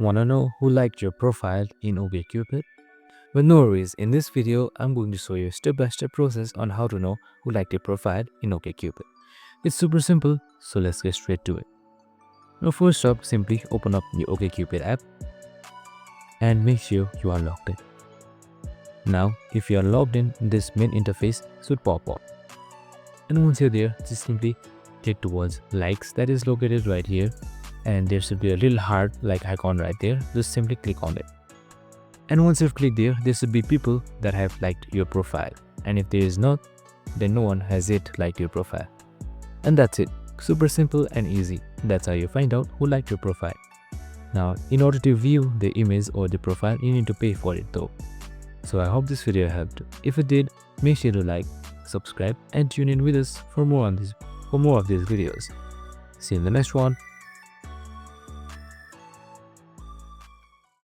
Wanna know who liked your profile in OkCupid? Well, no worries. In this video, I'm going to show you a step-by-step process on how to know who liked your profile in OkCupid. It's super simple, so let's get straight to it. Now, first up, simply open up the OkCupid app and make sure you are logged in. Now, if you are logged in, this main interface should pop up. And once you're there, just simply click towards likes that is located right here. And there should be a little heart like icon right there. Just simply click on it. And once you've clicked there should be people that have liked your profile. And if there is not, then no one has yet liked your profile. And that's it. Super simple and easy. That's how you find out who liked your profile. Now, in order to view the image or the profile, you need to pay for it though. So I hope this video helped. If it did, make sure to like, subscribe, and tune in with us for more of these videos. See you in the next one.